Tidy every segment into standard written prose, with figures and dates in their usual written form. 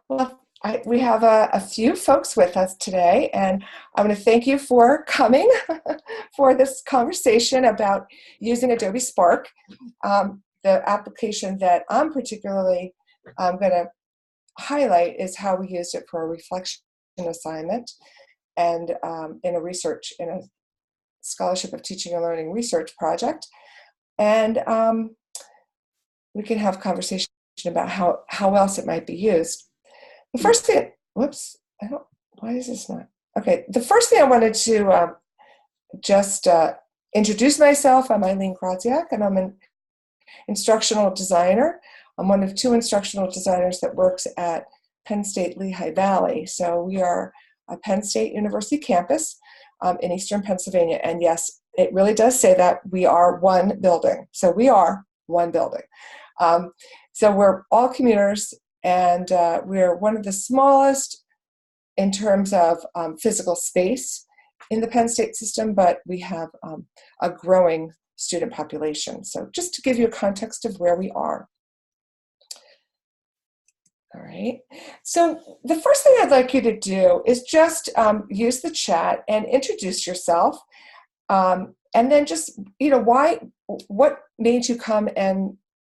Well, we have a few folks with us today, and I want to thank you for coming for this conversation about using Adobe Spark. The application that I'm particularly going to highlight is how we used it for a reflection assignment and in a Scholarship of Teaching and Learning research project. And we can have conversation about how else it might be used. The first thing, whoops, why is this not? Okay, the first thing I wanted to just introduce myself. I'm Eileen Grodziak, and I'm an instructional designer. I'm one of two instructional designers that works at Penn State Lehigh Valley. So we are a Penn State University campus in Eastern Pennsylvania. And yes, it really does say that we are one building. So we are one building. So we're all commuters, and we're one of the smallest in terms of physical space in the Penn State system, but we have a growing student population. So just to give you a context of where we are. All right, so the first thing I'd like you to do is just use the chat and introduce yourself. And then just, what made you come and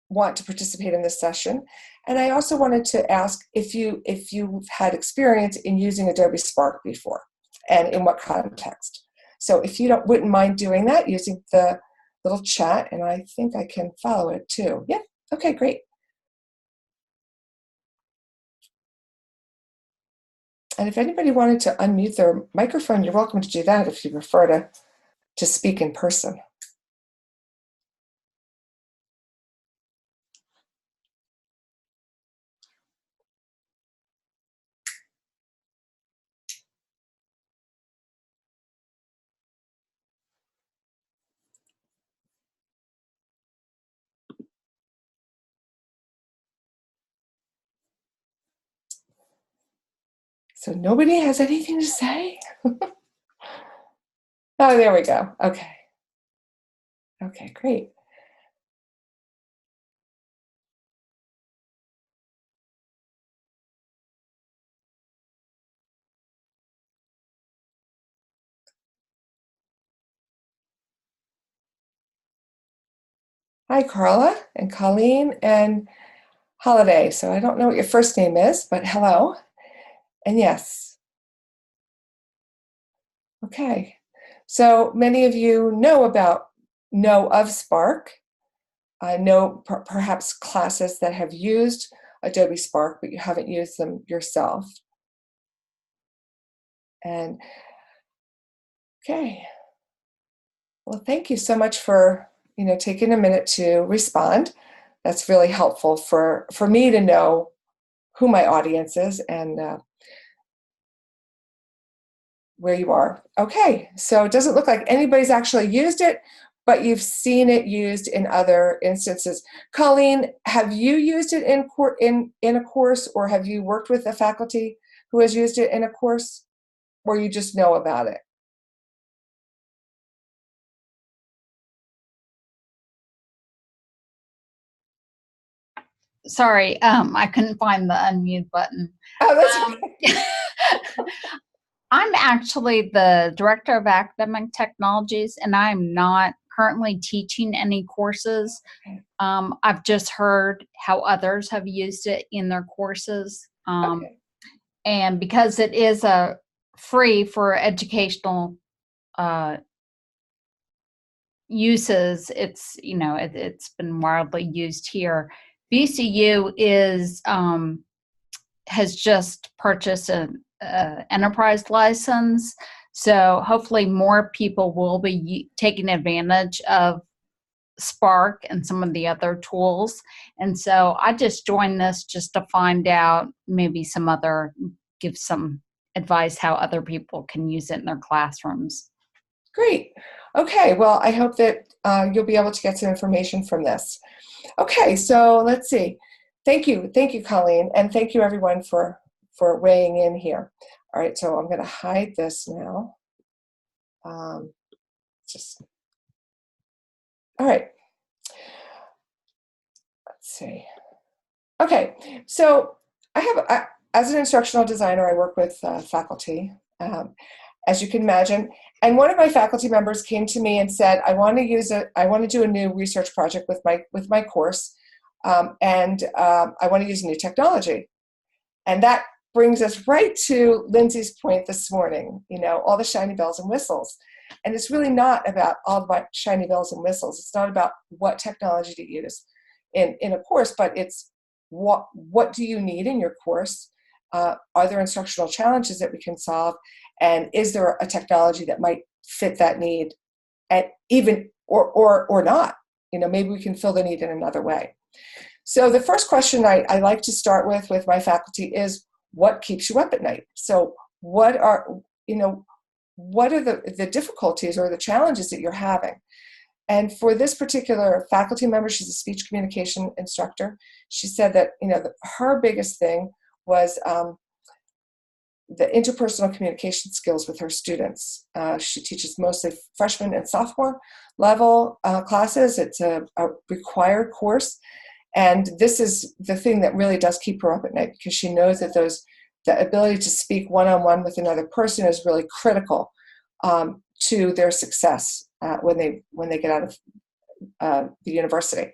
want to participate in this session? And I also wanted to ask if you've had experience in using Adobe Spark before, and in what context. So if you wouldn't mind doing that using the little chat, and I think I can follow it too. Yeah, okay, great. And if anybody wanted to unmute their microphone, you're welcome to do that if you prefer to speak in person. So nobody has anything to say? Oh, there we go. Okay. Okay, great. Hi, Carla and Colleen and Holiday. So I don't know what your first name is, but hello. And yes. Okay. So many of you know of Spark. I know perhaps classes that have used Adobe Spark, but you haven't used them yourself. And okay. Well, thank you so much for taking a minute to respond. That's really helpful for me to know who my audience is and where you are. Okay, so it doesn't look like anybody's actually used it, but you've seen it used in other instances. Colleen, have you used it in a course, or have you worked with a faculty who has used it in a course, or you just know about it? Sorry, I couldn't find the unmute button. Oh, that's okay. I'm actually the Director of Academic Technologies, and I'm not currently teaching any courses. I've just heard how others have used it in their courses. Okay. And because it is free for educational uses, it's been widely used here. VCU has just purchased an enterprise license, so hopefully more people will be taking advantage of Spark and some of the other tools. And so I just joined this just to find out, give some advice how other people can use it in their classrooms. Great. Okay, well, I hope that you'll be able to get some information from this. Okay, so let's see. Thank you, Colleen, and thank you everyone for weighing in here. All right, so I'm going to hide this now. All right. Let's see. Okay, so I as an instructional designer, I work with faculty, as you can imagine. And one of my faculty members came to me and said, I want to do a new research project with my course, and I want to use a new technology. And that brings us right to Lindsay's point this morning, all the shiny bells and whistles. And it's really not about all the shiny bells and whistles. It's not about what technology to use in a course, but it's what do you need in your course? Are there instructional challenges that we can solve? And is there a technology that might fit that need, and even or not? Maybe we can fill the need in another way. So the first question I like to start with my faculty is, what keeps you up at night? So what are the difficulties or the challenges that you're having? And for this particular faculty member, she's a speech communication instructor. She said that her biggest thing was the interpersonal communication skills with her students. She teaches mostly freshman and sophomore level classes. It's a required course. And this is the thing that really does keep her up at night, because she knows that the ability to speak one-on-one with another person is really critical to their success when they get out of the university.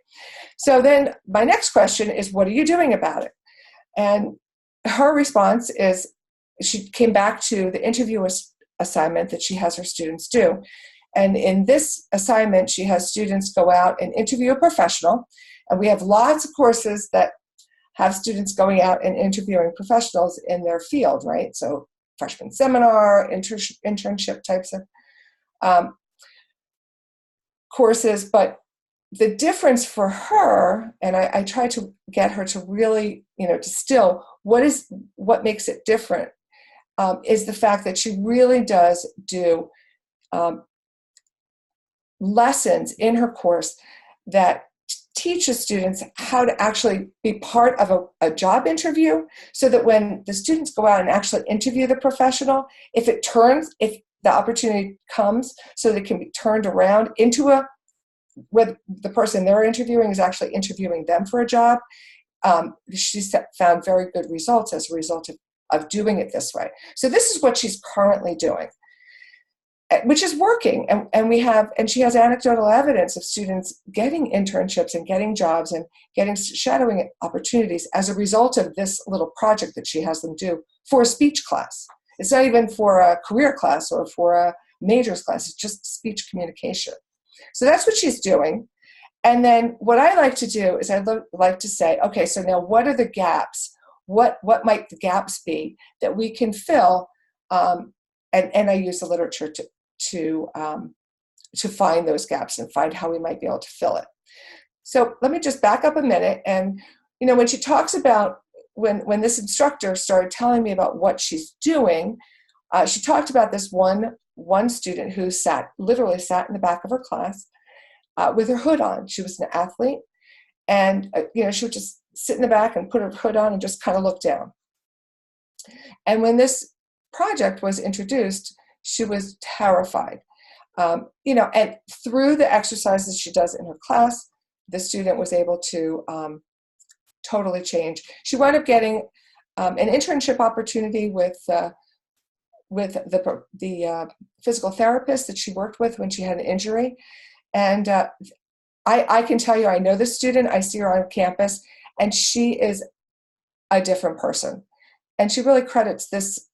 So then my next question is, what are you doing about it? And her response is, she came back to the interview assignment that she has her students do. And in this assignment, she has students go out and interview a professional. And we have lots of courses that have students going out and interviewing professionals in their field, right? So freshman seminar, internship types of courses. But the difference for her, and I try to get her to really, distill what makes it different, is the fact that she really does do lessons in her course that teaches students how to actually be part of a job interview, so that when the students go out and actually interview the professional, if the opportunity comes, so that it can be turned around into where the person they're interviewing is actually interviewing them for a job. She's found very good results as a result of doing it this way. So this is what she's currently doing, which is working. And she has anecdotal evidence of students getting internships and getting jobs and getting shadowing opportunities as a result of this little project that she has them do for a speech class. It's not even for a career class or for a majors class. It's just speech communication. So that's what she's doing. And then what I like to do is I like to say, okay, so now what are the gaps? What might the gaps be that we can fill? And I use the literature to find those gaps and find how we might be able to fill it. So let me just back up a minute. And when she talks about when this instructor started telling me about what she's doing, she talked about this one student who literally sat in the back of her class with her hood on. She was an athlete, and she would just sit in the back and put her hood on and just kind of look down. And when this project was introduced, she was terrified. And through the exercises she does in her class, the student was able to totally change. She wound up getting an internship opportunity with the physical therapist that she worked with when she had an injury. And I can tell you, I know this student, I see her on campus, and she is a different person. And she really credits this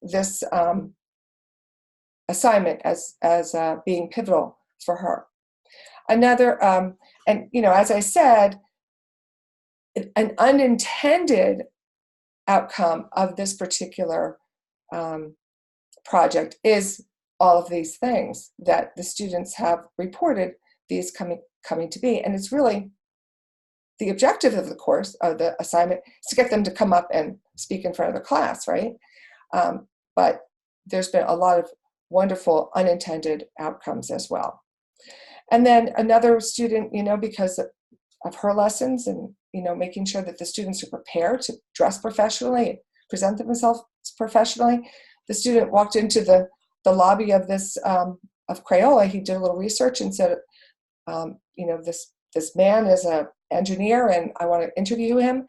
assignment as being pivotal for her. Another, as I said, an unintended outcome of this particular project is all of these things that the students have reported these coming to be. And it's really the objective of the course, of the assignment, is to get them to come up and speak in front of the class, right? But there's been a lot of wonderful unintended outcomes as well. And then another student, because of her lessons and, making sure that the students are prepared to dress professionally, present themselves professionally, the student walked into the lobby of this, of Crayola. He did a little research and said, this man is an engineer and I want to interview him.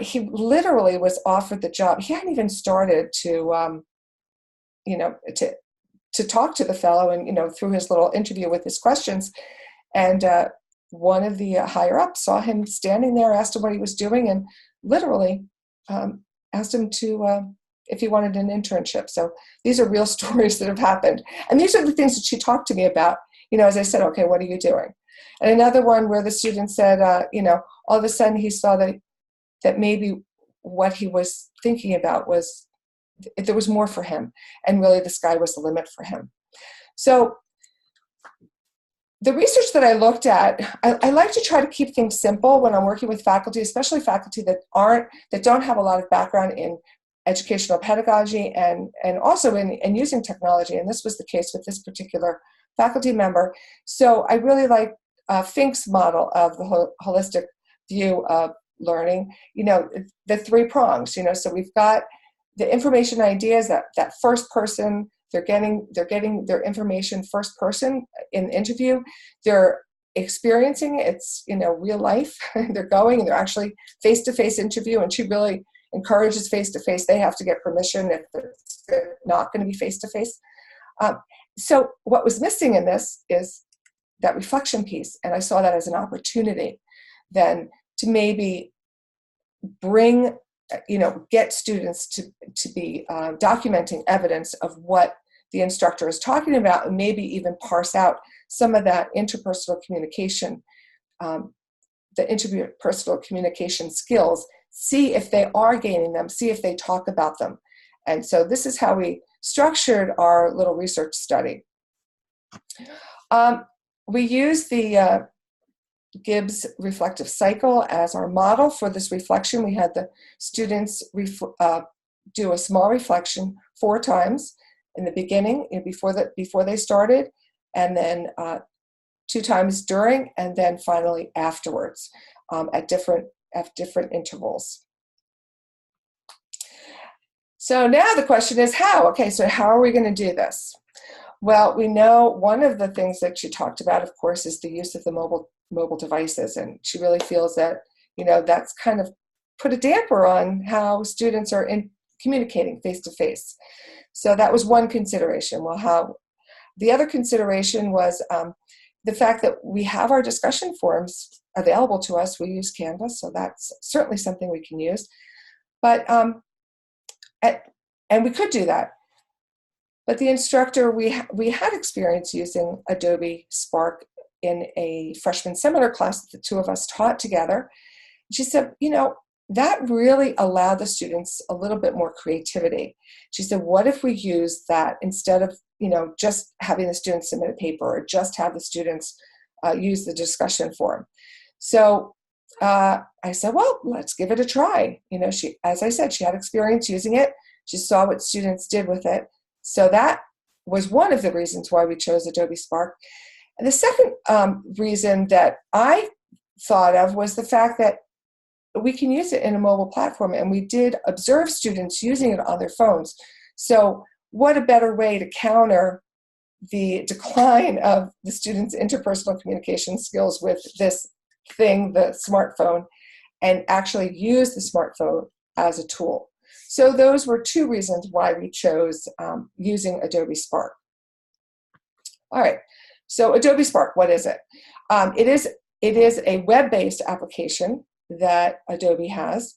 he literally was offered the job. He hadn't even started to, you know, to talk to the fellow, and, you know, through his little interview with his questions. And one of the higher ups saw him standing there, asked him what he was doing, and literally asked him to if he wanted an internship. So these are real stories that have happened. And these are the things that she talked to me about, you know, as I said, okay, what are you doing? And another one where the student said, you know, all of a sudden he saw that maybe what he was thinking about was, there was more for him, and really the sky was the limit for him. So the research that I looked at, I like to try to keep things simple when I'm working with faculty, especially faculty that don't have a lot of background in educational pedagogy and also in using technology. And this was the case with this particular faculty member. So I really like Fink's model of the holistic view of learning, you know, the 3 prongs, you know. So we've got the information ideas, that first person, they're getting their information first person in the interview. They're experiencing it's, you know, real life. They're going and they're actually face-to-face interview, and she really encourages face-to-face. They have to get permission if it's not going to be face-to-face. So what was missing in this is that reflection piece, and I saw that as an opportunity then to maybe bring, you know, get students to be documenting evidence of what the instructor is talking about, and maybe even parse out some of that interpersonal communication, the interpersonal communication skills, see if they are gaining them, see if they talk about them. And so this is how we structured our little research study. We used the Gibbs reflective cycle as our model for this reflection. We had the students do a small reflection 4 times in the beginning, before they started, and then 2 times during, and then finally afterwards at different intervals. So now the question is how? Okay, so how are we going to do this? Well, we know one of the things that she talked about, of course, is the use of the mobile devices, and she really feels that, you know, that's kind of put a damper on how students are communicating face to face. So that was one consideration. Well, the other consideration was the fact that we have our discussion forums available to us. We use Canvas, so that's certainly something we can use. But and we could do that. But the instructor, we had experience using Adobe Spark in a freshman seminar class that the 2 of us taught together. She said, you know, that really allowed the students a little bit more creativity. She said, what if we use that instead of, you know, just having the students submit a paper or just have the students use the discussion forum? So I said, well, let's give it a try. You know, as I said, she had experience using it. She saw what students did with it. So that was one of the reasons why we chose Adobe Spark. And the second reason that I thought of was the fact that we can use it in a mobile platform, and we did observe students using it on their phones. So what a better way to counter the decline of the students' interpersonal communication skills with this thing, the smartphone, and actually use the smartphone as a tool. So those were 2 reasons why we chose using Adobe Spark. All right, so Adobe Spark, what is it? It is a web-based application that Adobe has,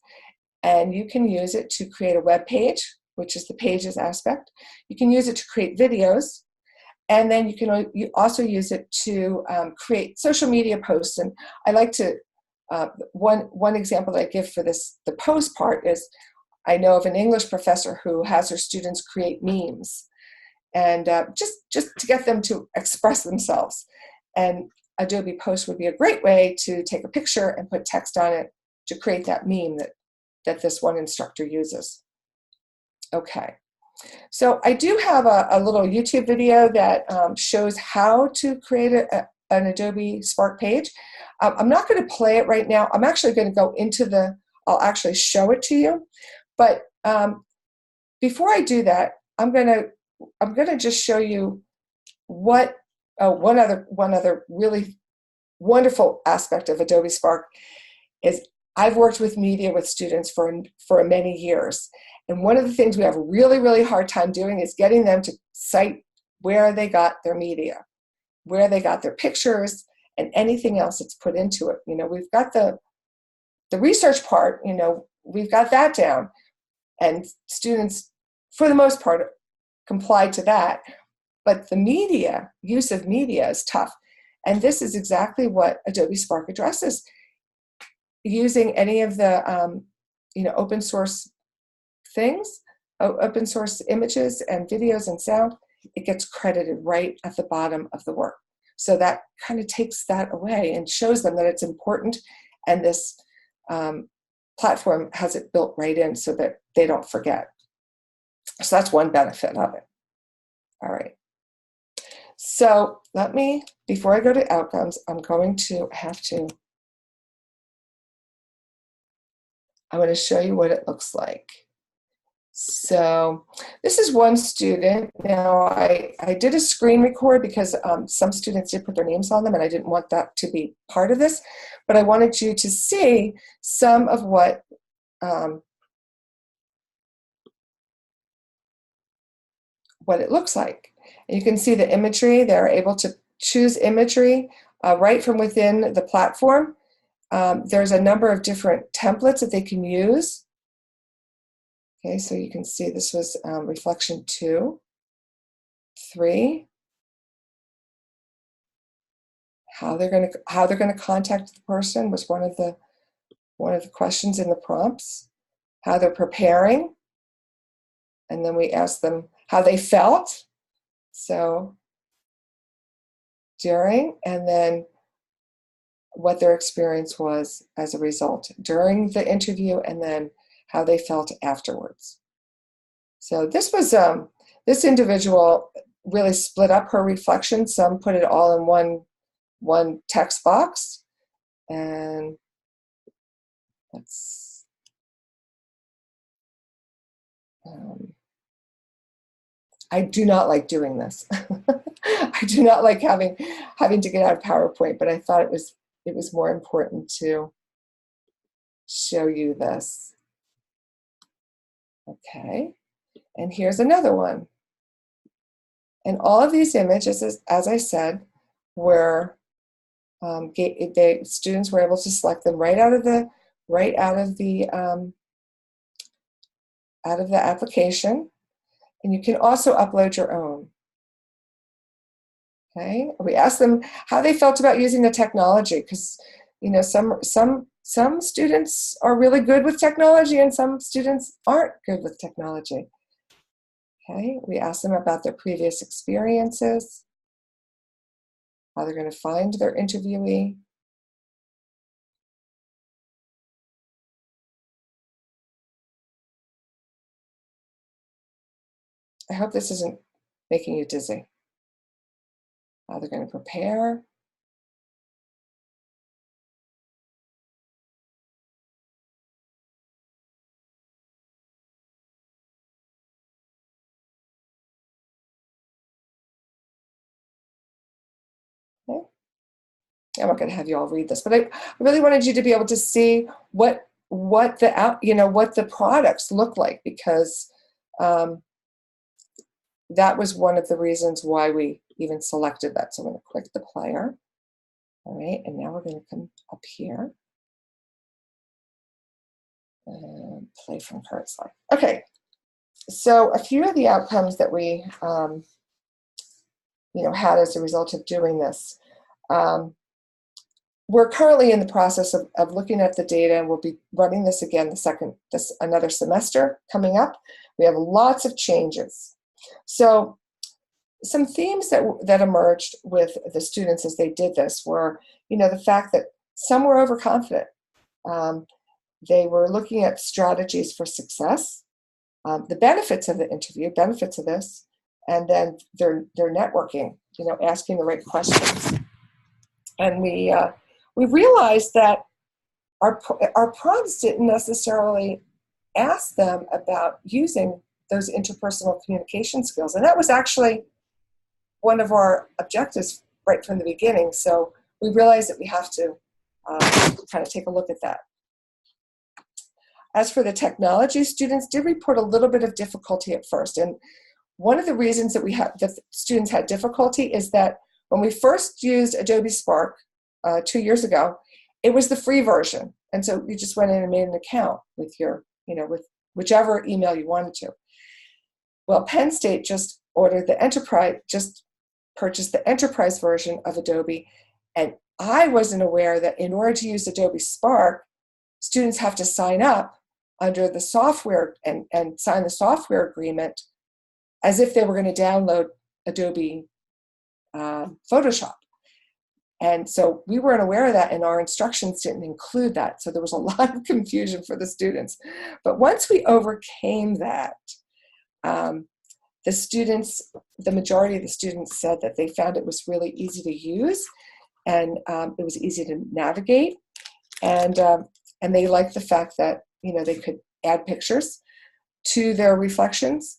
and you can use it to create a web page, which is the pages aspect. You can use it to create videos, and then you also use it to create social media posts. And I like to, one example that I give for this, the post part is, I know of an English professor who has her students create memes, and just to get them to express themselves. And Adobe Post would be a great way to take a picture and put text on it to create that meme that this one instructor uses. Okay, so I do have a little YouTube video that shows how to create an Adobe Spark page. I'm not going to play it right now. I'm actually going to go into I'll actually show it to you. But before I do that, I'm gonna just show you one other really wonderful aspect of Adobe Spark is I've worked with media with students for many years. And one of the things we have a really, really hard time doing is getting them to cite where they got their media, where they got their pictures, and anything else that's put into it. We've got the research part, we've got that down. And students, for the most part, comply to that. But the media, use of media is tough. And this is exactly what Adobe Spark addresses. Using any of the, open source things, open source images and videos and sound, it gets credited right at the bottom of the work. So that kind of takes that away and shows them that it's important, and this platform has it built right in so that they don't forget. So that's one benefit of it. All right. So before I go to outcomes, I'm going to I'm going to show you what it looks like. So this is one student. Now I did a screen record because some students did put their names on them, and I didn't want that to be part of this, but I wanted you to see some of what it looks like. And you can see the imagery. They're able to choose imagery right from within the platform. There's a number of different templates that they can use. Okay, so you can see this was reflection 2, 3. How they're going to contact the person was one of the questions in the prompts. How they're preparing, and then we asked them how they felt. So during, and then what their experience was as a result during the interview, and then how they felt afterwards. So this was this individual really split up her reflection. Some put it all in one text box, and let's I do not like doing this. I do not like having to get out of PowerPoint, but I thought it was more important to show you this. Okay, and here's another one. And all of these images, as I said, were students were able to select them right out of the application, and you can also upload your own. Okay, we asked them how they felt about using the technology, because some students are really good with technology and some students aren't good with technology. Okay, we asked them about their previous experiences, how they're going to find their interviewee. I hope this isn't making you dizzy. How they're going to prepare. Okay. I'm not going to have you all read this, but I really wanted you to be able to see what the products look like, because that was one of the reasons why we even selected that. So I'm going to click the player. All right, and now we're going to come up here and play from current slide. Okay, so a few of the outcomes that we had as a result of doing this. We're currently in the process of looking at the data, and we'll be running this again another semester coming up. We have lots of changes. So some themes that emerged with the students as they did this were, the fact that some were overconfident. They were looking at strategies for success, the benefits of the interview, benefits of this, and then their networking, asking the right questions. And we realized that our prompts didn't necessarily ask them about using those interpersonal communication skills. And that was actually one of our objectives right from the beginning. So we realized that we have to kind of take a look at that. as for the technology, students did report a little bit of difficulty at first. And one of the reasons that students had difficulty is that when we first used Adobe Spark 2 years ago, it was the free version. And so you just went in and made an account with with whichever email you wanted to. Well, Penn State just purchased the enterprise version of Adobe. And I wasn't aware that in order to use Adobe Spark, students have to sign up under the software and sign the software agreement as if they were going to download Adobe Photoshop. And so we weren't aware of that, and our instructions didn't include that. So there was a lot of confusion for the students. But once we overcame that, the majority of the students said that they found it was really easy to use, and it was easy to navigate, and they liked the fact that they could add pictures to their reflections.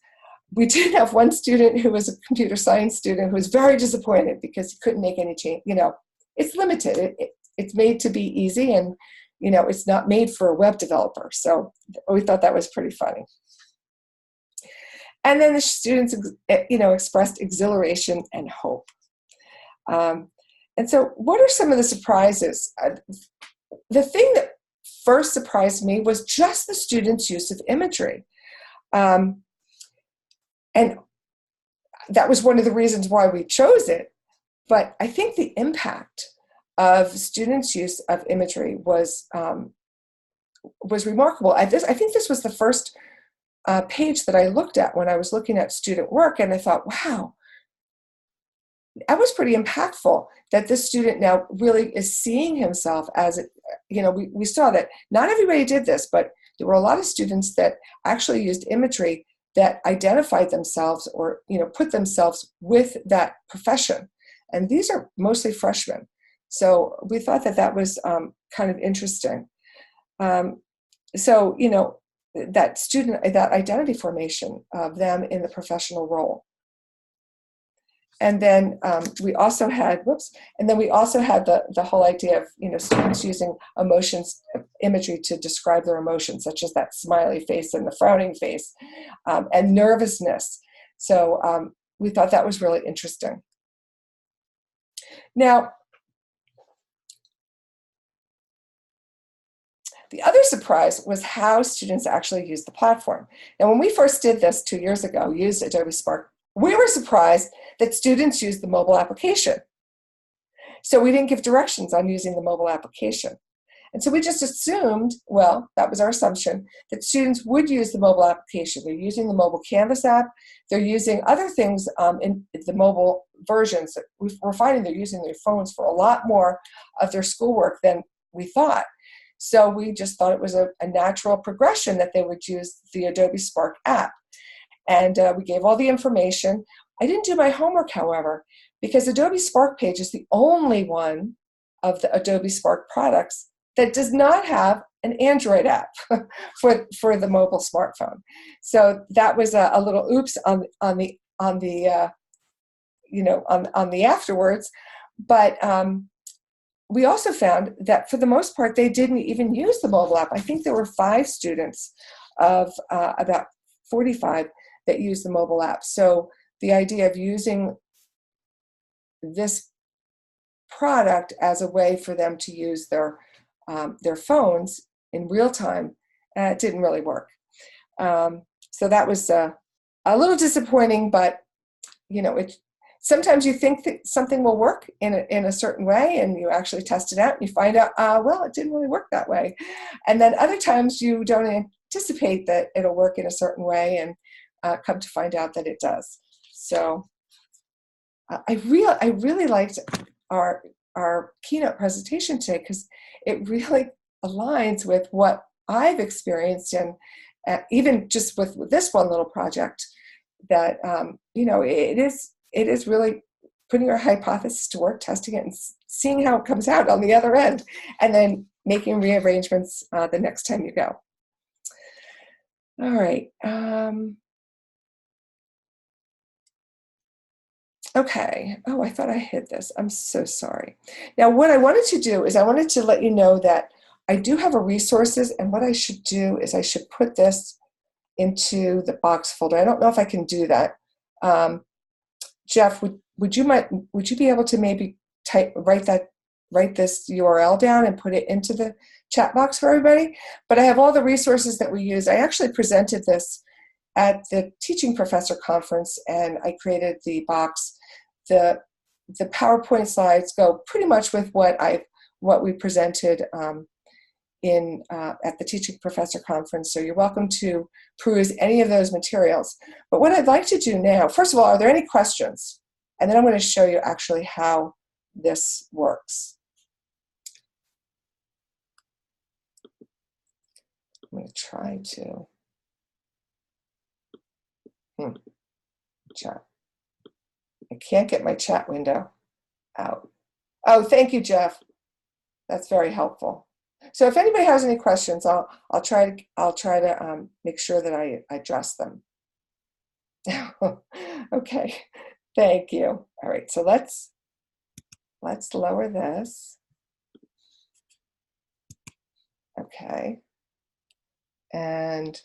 We did have one student who was a computer science student who was very disappointed because he couldn't make any change. It's limited. It's made to be easy, and it's not made for a web developer. So we thought that was pretty funny. And then the students, expressed exhilaration and hope. And so what are some of the surprises? The thing that first surprised me was just the students' use of imagery. And that was one of the reasons why we chose it. But I think the impact of students' use of imagery was remarkable. I think this was the first page that I looked at when I was looking at student work, and I thought, wow, that was pretty impactful that this student now really is seeing himself as, we saw that not everybody did this, but there were a lot of students that actually used imagery that identified themselves or, put themselves with that profession. And these are mostly freshmen. So we thought that was kind of interesting. That identity formation of them in the professional role. And then we also had the whole idea of students using imagery to describe their emotions, such as that smiley face and the frowning face, and nervousness. So we thought that was really interesting. Now, the other surprise was how students actually used the platform. Now, when we first did this 2 years ago, used Adobe Spark, we were surprised that students used the mobile application. So we didn't give directions on using the mobile application. And so we just assumed, well, that was our assumption, that students would use the mobile application. They're using the mobile Canvas app. They're using other things in the mobile versions. We're finding they're using their phones for a lot more of their schoolwork than we thought. So we just thought it was a natural progression that they would use the Adobe Spark app. And we gave all the information. I didn't do my homework, however, because Adobe Spark Page is the only one of the Adobe Spark products that does not have an Android app for the mobile smartphone. So that was a little oops on the afterwards. But we also found that for the most part, they didn't even use the mobile app. I think there were 5 students of about 45 that used the mobile app. So the idea of using this product as a way for them to use their phones in real time didn't really work. So that was a little disappointing, but sometimes you think that something will work in a certain way, and you actually test it out and you find out, well, it didn't really work that way. And then other times you don't anticipate that it'll work in a certain way, and come to find out that it does. So I really liked our keynote presentation today because it really aligns with what I've experienced, and even just with this one little project, that it is really putting your hypothesis to work, testing it, and seeing how it comes out on the other end, and then making rearrangements the next time you go. All right. Okay. Oh, I thought I hid this. I'm so sorry. Now, what I wanted to do is I wanted to let you know that I do have a resources, and what I should do is I should put this into the box folder. I don't know if I can do that. Jeff, would you be able to maybe write this URL down and put it into the chat box for everybody? But I have all the resources that we use. I actually presented this at the Teaching Professor Conference, and I created the box. The PowerPoint slides go pretty much with what we presented at the Teaching Professor Conference, so you're welcome to peruse any of those materials. But what I'd like to do now, first of all, are there any questions? And then I'm going to show you actually how this works. I'm going to try to chat. I can't get my chat window out. Oh, thank you, Jeff. That's very helpful. So if anybody has any questions, I'll try to make sure that I address them. Okay, thank you. All right, so let's lower this. Okay, and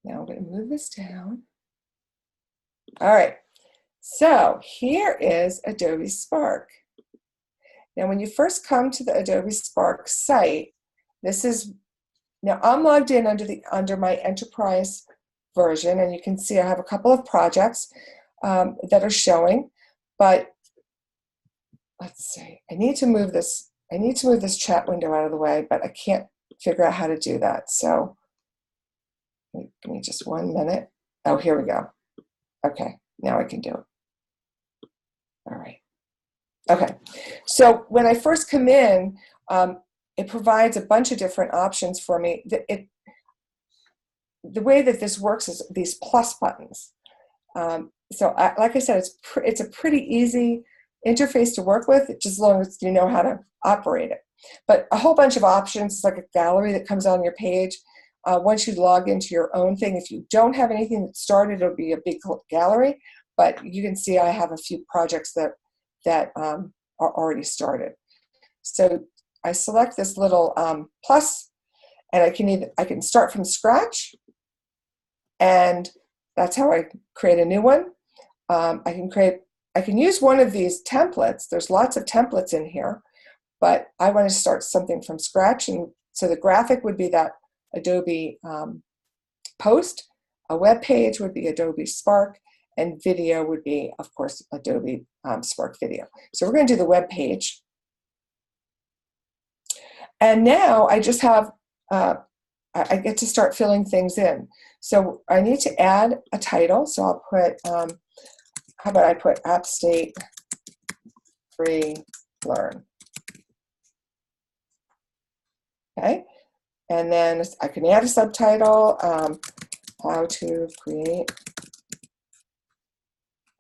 now I'm going to move this down. All right, so here is Adobe Spark. Now, when you first come to the Adobe Spark site, now I'm logged in under my enterprise version, and you can see I have a couple of projects that are showing, but let's see, I need to move this chat window out of the way, but I can't figure out how to do that. So give me just 1 minute. Oh, here we go. Okay, now I can do it. All right. Okay, so when I first come in, it provides a bunch of different options for me. The way that this works is these plus buttons. Like I said, it's a pretty easy interface to work with, just as long as you know how to operate it. But a whole bunch of options, like a gallery that comes on your page. Once you log into your own thing, if you don't have anything that started, it'll be a big gallery. But you can see I have a few projects that are already started. So I select this little plus, and I can start from scratch, and that's how I create a new one. I can use one of these templates. There's lots of templates in here, but I want to start something from scratch, and so the graphic would be that Adobe post, a web page would be Adobe Spark, and video would be, of course, Adobe Spark Video. So we're going to do the web page. And now I just have, I get to start filling things in. So I need to add a title. So I'll put, how about I put App State Free Learn. Okay. And then I can add a subtitle, how to create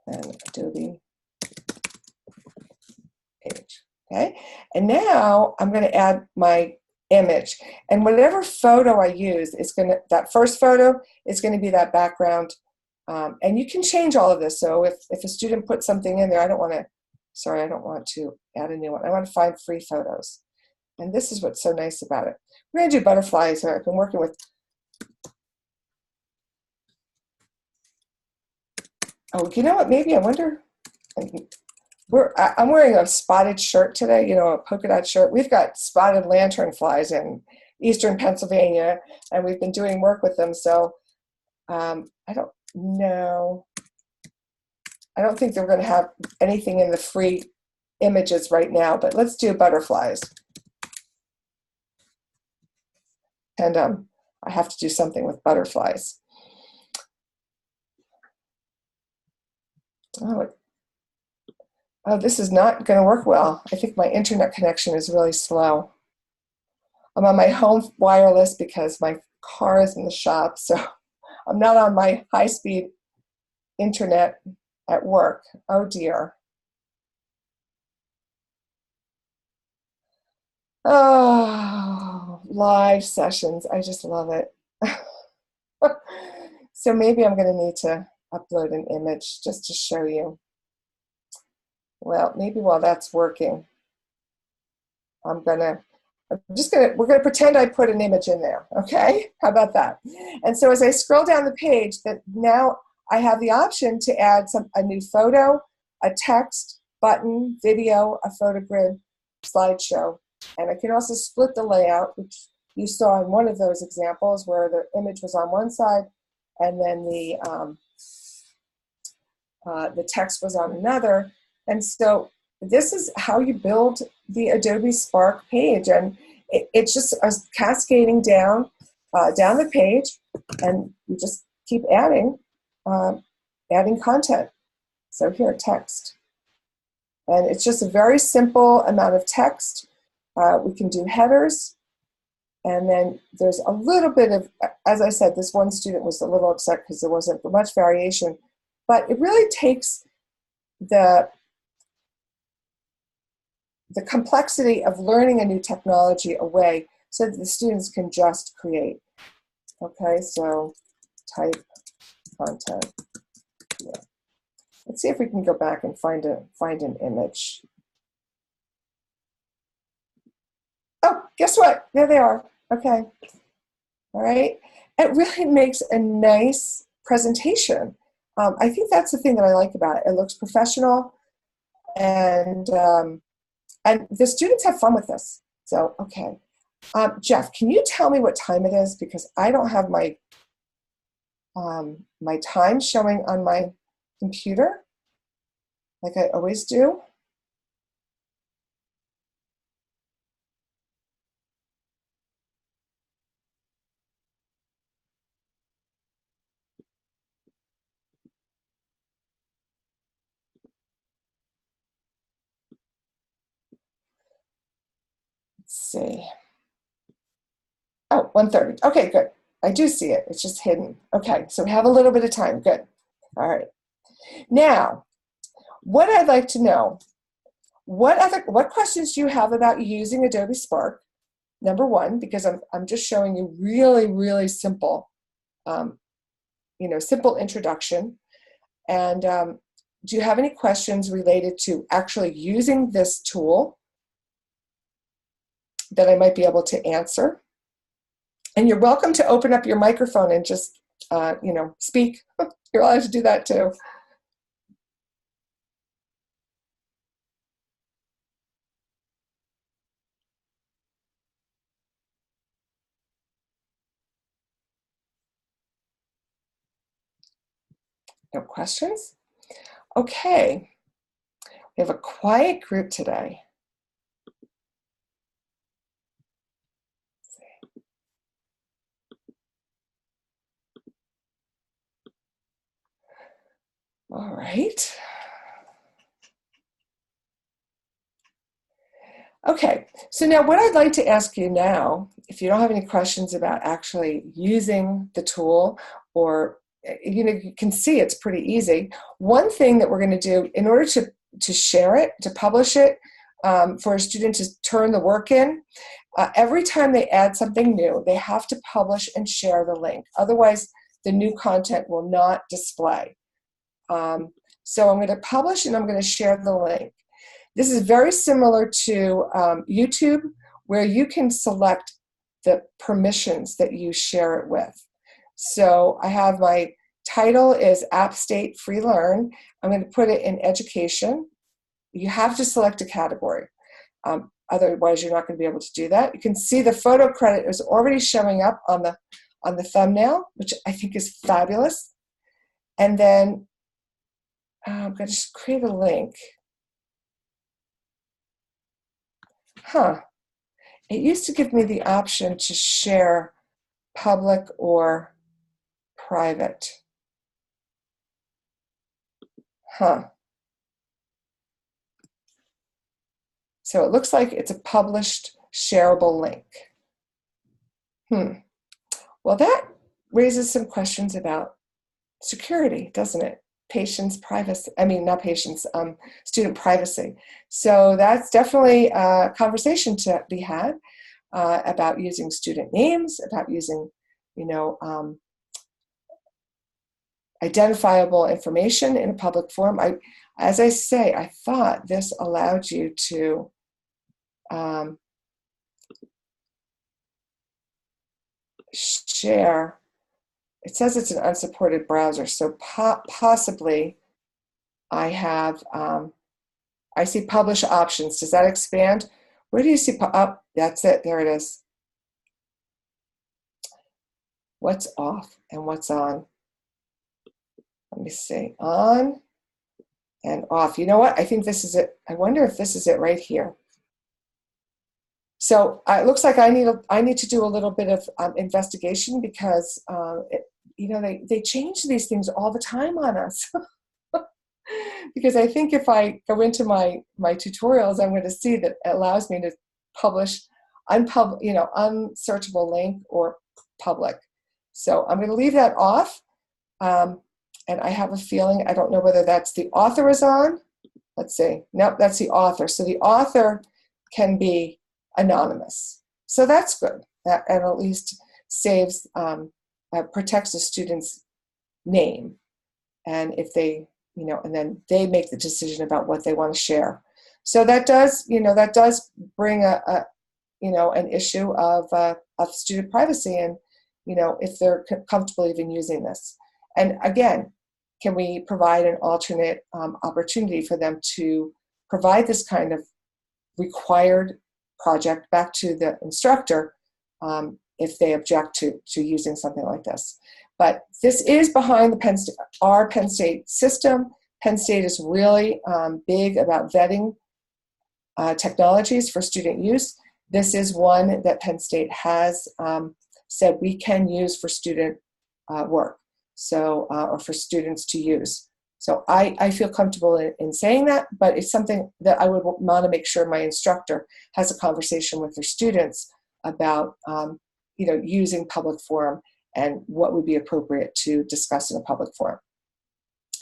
an Adobe page. Okay, and now I'm going to add my image, and whatever photo I use is that first photo is going to be that background, and you can change all of this. So if a student puts something in there, I don't want to add a new one. I want to find free photos, and this is what's so nice about it. We're going to do butterflies here. I've been working with. Oh, you know what? Maybe I wonder. I'm wearing a spotted shirt today, a polka dot shirt. We've got spotted lanternflies in eastern Pennsylvania, and we've been doing work with them. So I don't know. I don't think they're going to have anything in the free images right now, but let's do butterflies. And I have to do something with butterflies. Oh, this is not going to work well. I think my internet connection is really slow. I'm on my home wireless because my car is in the shop, so I'm not on my high-speed internet at work. Oh dear. Oh, live sessions. I just love it. So maybe I'm going to need to upload an image just to show you. Well, maybe while that's working, I'm going to we're gonna pretend I put an image in there, okay? How about that? And so as I scroll down the page, that now I have the option to add a new photo, a text, button, video, a photo grid, slideshow. And I can also split the layout, which you saw in one of those examples where the image was on one side and then the text was on another. And so this is how you build the Adobe Spark page. And it's just cascading down the page, and you just keep adding content. So here, text. And it's just a very simple amount of text. We can do headers. And then there's a little bit of, as I said, this one student was a little upset because there wasn't much variation. But it really takes the complexity of learning a new technology away so that the students can just create. Okay, so type content. Yeah. Let's see if we can go back and find an image. Oh, guess what? There they are. Okay. All right. It really makes a nice presentation. I think that's the thing that I like about it. It looks professional, and the students have fun with this. So, okay. Jeff, can you tell me what time it is? Because I don't have my my time showing on my computer like I always do. Let's see. Oh, 1:30. Okay, good. I do see it. It's just hidden. Okay, so we have a little bit of time. Good. All right. Now, what I'd like to know, what questions do you have about using Adobe Spark? Number one, because I'm just showing you really, really simple, simple introduction. And do you have any questions related to actually using this tool that I might be able to answer? And you're welcome to open up your microphone and just, speak. You're allowed to do that too. No questions? Okay. We have a quiet group today. All right. Okay, so now what I'd like to ask you now, if you don't have any questions about actually using the tool, or you can see it's pretty easy. One thing that we're going to do in order to share it, to publish it, for a student to turn the work in, every time they add something new, they have to publish and share the link. Otherwise, the new content will not display. So I'm going to publish and I'm going to share the link. This is very similar to YouTube, where you can select the permissions that you share it with. So I have my title is App State Free Learn. I'm going to put it in education. You have to select a category. Otherwise, you're not going to be able to do that. You can see the photo credit is already showing up on the thumbnail, which I think is fabulous. And then I'm going to just create a link. It used to give me the option to share public or private. So it looks like it's a published shareable link. Well, that raises some questions about security, doesn't it? Student privacy. So that's definitely a conversation to be had about using student names, about using, identifiable information in a public forum. As I say, I thought this allowed you to share. It says it's an unsupported browser, so possibly I have, I see publish options. Does that expand? Where do you see, oh, that's it, there it is. What's off and what's on? Let me see, on and off. You know what, I think this is it. I wonder if this is it right here. So it looks like I need to do a little bit of investigation because they change these things all the time on us. Because I think if I go into my tutorials, I'm going to see that it allows me to publish unsearchable link or public. So I'm going to leave that off. And I have a feeling, I don't know whether that's the author is on. Let's see. Nope, that's the author. So the author can be anonymous. So that's good. That and at least saves, protects the student's name. And if they, and then they make the decision about what they want to share. So that does, bring an issue of student privacy and, if they're comfortable even using this. And again, can we provide an alternate opportunity for them to provide this kind of required project back to the instructor if they object to using something like this. But this is behind our Penn State system. Penn State is really big about vetting technologies for student use. This is one that Penn State has said we can use for student work, so or for students to use. So I feel comfortable in saying that, but it's something that I would want to make sure my instructor has a conversation with their students about, using public forum and what would be appropriate to discuss in a public forum.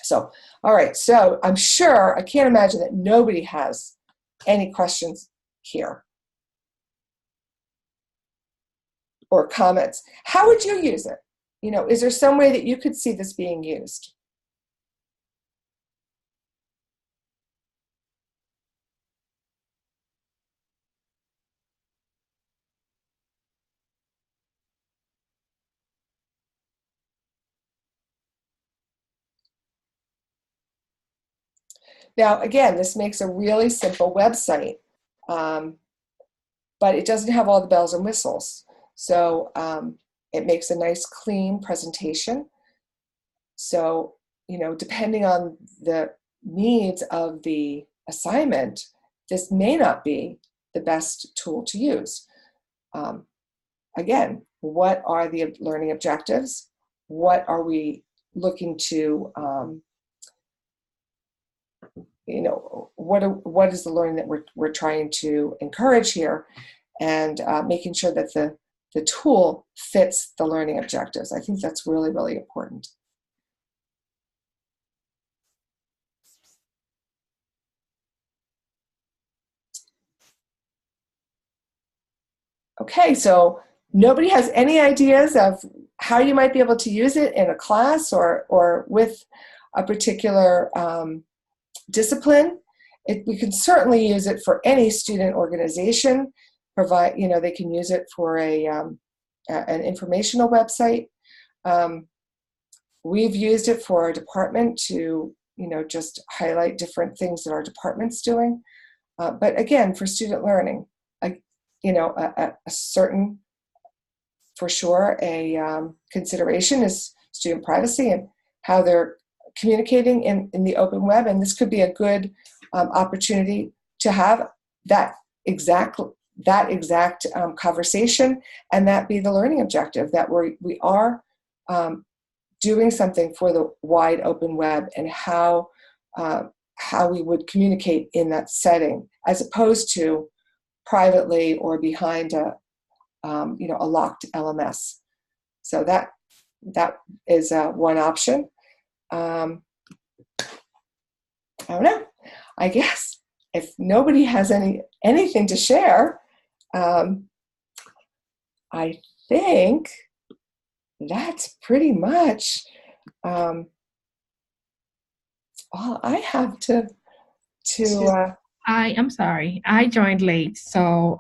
So, all right, so I can't imagine that nobody has any questions here or comments. How would you use it? Is there some way that you could see this being used? Now, again, this makes a really simple website, but it doesn't have all the bells and whistles. So it makes a nice, clean presentation. So, depending on the needs of the assignment, this may not be the best tool to use. Again, what are the learning objectives? What are we looking to what is the learning that we're trying to encourage here, and making sure that the tool fits the learning objectives. I think that's really, really important. Okay, so nobody has any ideas of how you might be able to use it in a class or with a particular discipline. We can certainly use it for any student organization. They can use it for an informational website. We've used it for our department to, just highlight different things that our department's doing. But again, for student learning, a certain, for sure, a consideration is student privacy and how they're communicating in the open web. And this could be a good opportunity to have that exact conversation, and that be the learning objective, that we are doing something for the wide open web, and how we would communicate in that setting, as opposed to privately or behind a locked LMS. So that is one option. I don't know. I guess if nobody has anything to share, I think that's pretty much all I have to. I'm sorry, I joined late, so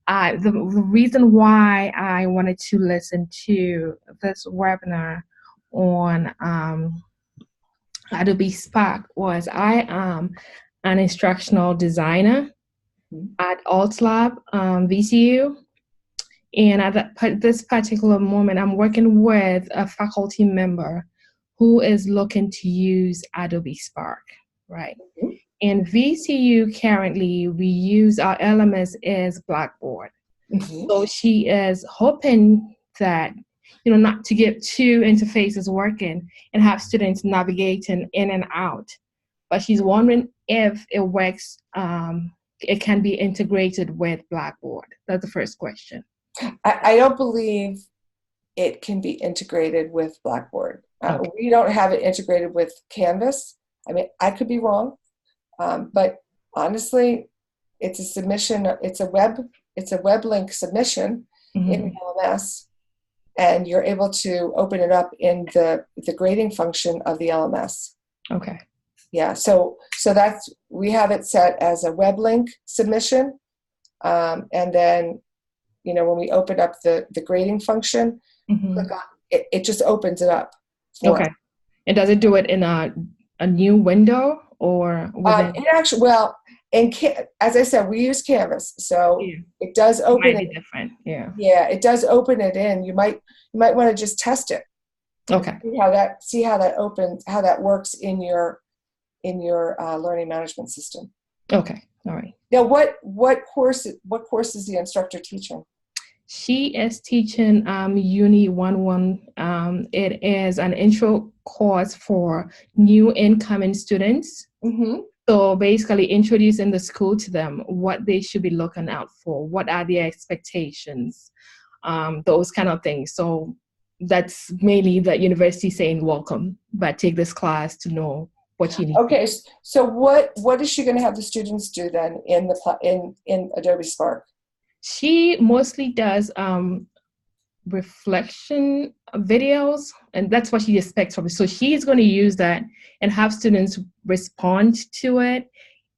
The reason why I wanted to listen to this webinar on Adobe Spark was I am an instructional designer at AltLab VCU. And at this particular moment, I'm working with a faculty member who is looking to use Adobe Spark, right? Mhm. In VCU currently, we use our LMS as Blackboard. Mhm. So she is hoping that, not to get two interfaces working and have students navigating in and out. But she's wondering if it works, it can be integrated with Blackboard. That's the first question. I don't believe it can be integrated with Blackboard. Okay. We don't have it integrated with Canvas. I mean, I could be wrong, but honestly, it's a submission. It's a web link submission in the LMS, and you're able to open it up in the grading function of the LMS. Okay. Yeah. So that's, we have it set as a web link submission, and then when we open up the grading function, click on it, it just opens it up for Okay. us. And does it do it in a new window or within? It actually, well, as I said, we use Canvas, so it does open Might it. be different. Yeah. Yeah, it does open it in. You might want to just test it. Okay. See how that opens, how that works in your learning management system. Okay. All right. Now, what course is the instructor teaching? She is teaching Uni 1-1. It is an intro course for new incoming students. Mm-hmm. So basically introducing the school to them, what they should be looking out for, what are their expectations, those kind of things. So that's mainly the university saying welcome, but take this class to know what you need. Okay, so what is she going to have the students do then in Adobe Spark? She mostly does reflection videos, and that's what she expects from it. So she's going to use that and have students respond to it,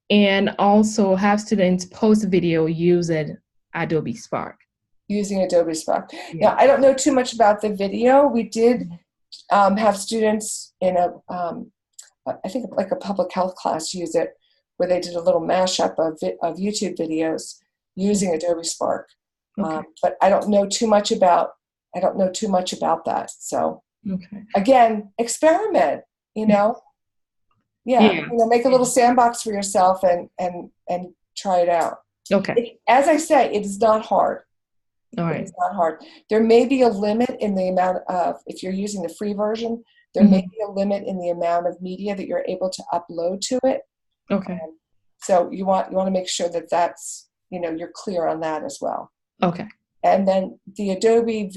and also have students post video using Adobe Spark. Using Adobe Spark. Yeah. Now, I don't know too much about the video. We did have students in I think like a public health class use it, where they did a little mashup of YouTube videos using Adobe Spark. Okay. But I don't know too much about that. So again, experiment. Yeah. Make a little sandbox for yourself and try it out. Okay. As I say, it is not hard. All right. It's not hard. There may be a limit in the amount of, if you're using the free version, there may be a limit in the amount of media that you're able to upload to it. Okay. So you want to make sure that that's, you're clear on that as well. Okay. And then the Adobe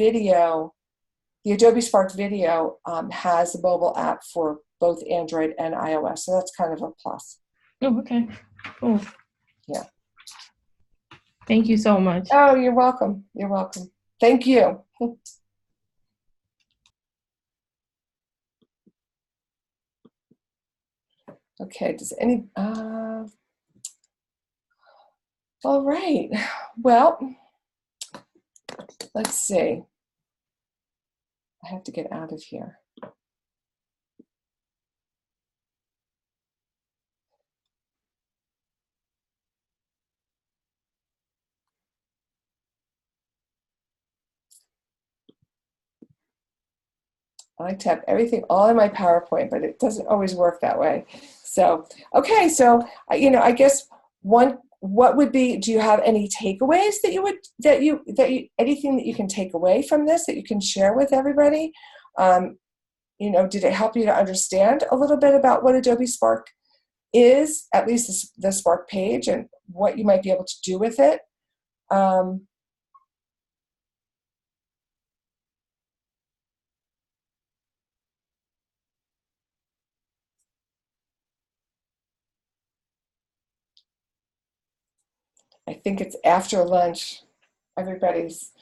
Spark Video has a mobile app for both Android and iOS. So that's kind of a plus. Oh, okay. Cool. Yeah. Thank you so much. Oh, you're welcome. You're welcome. Thank you. Okay, all right. Well, let's see. I have to get out of here. I like to have everything all in my PowerPoint, but it doesn't always work that way. So, okay, so I guess what would be? Do you have any takeaways anything that you can take away from this that you can share with everybody? Did it help you to understand a little bit about what Adobe Spark is, at least the Spark page, and what you might be able to do with it? I think it's after lunch. Everybody's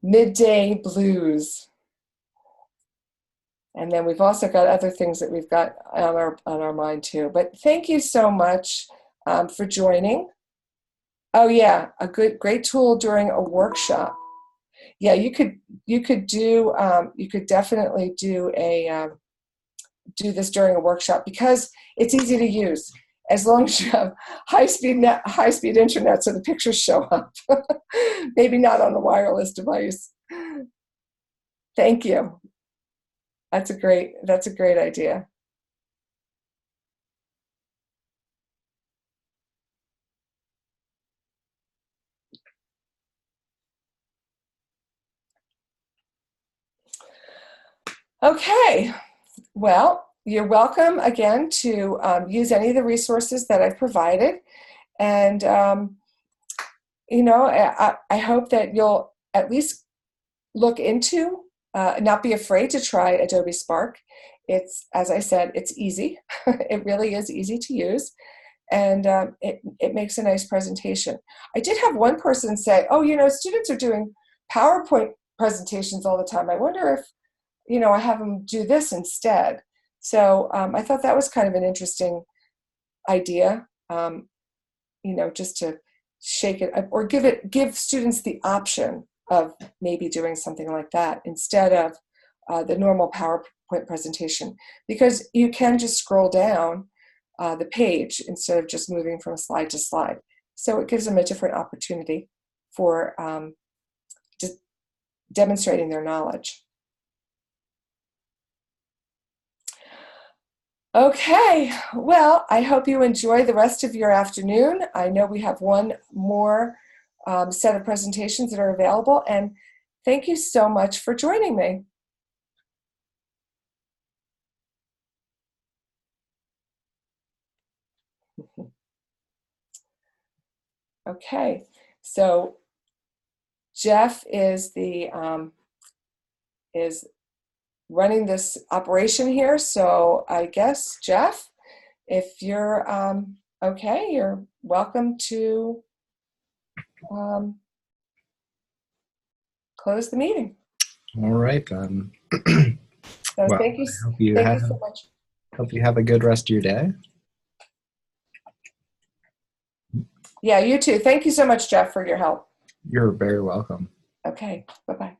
midday blues. And then we've also got other things that we've got on our mind too. But thank you so much for joining. Oh yeah, great tool during a workshop. Yeah, you could definitely do this during a workshop because it's easy to use. As long as you have high speed internet, so the pictures show up. Maybe not on a wireless device. Thank you. That's a great idea. Okay, well, you're welcome again to use any of the resources that I've provided. And, I hope that you'll at least look into, not be afraid to try Adobe Spark. It's, as I said, it's easy. It really is easy to use. And it makes a nice presentation. I did have one person say, oh, students are doing PowerPoint presentations all the time. I wonder if, I have them do this instead. So I thought that was kind of an interesting idea, just to shake it up or give students the option of maybe doing something like that instead of the normal PowerPoint presentation, because you can just scroll down the page instead of just moving from slide to slide. So it gives them a different opportunity for just demonstrating their knowledge. Okay, well, I hope you enjoy the rest of your afternoon. I know we have one more set of presentations that are available, and thank you so much for joining me. Okay, so Jeff is is running this operation here. So I guess, Jeff, if you're okay, you're welcome to close the meeting. All right. So well, thank you so much. Hope you have a good rest of your day. Yeah, you too. Thank you so much, Jeff, for your help. You're very welcome. Okay, bye-bye.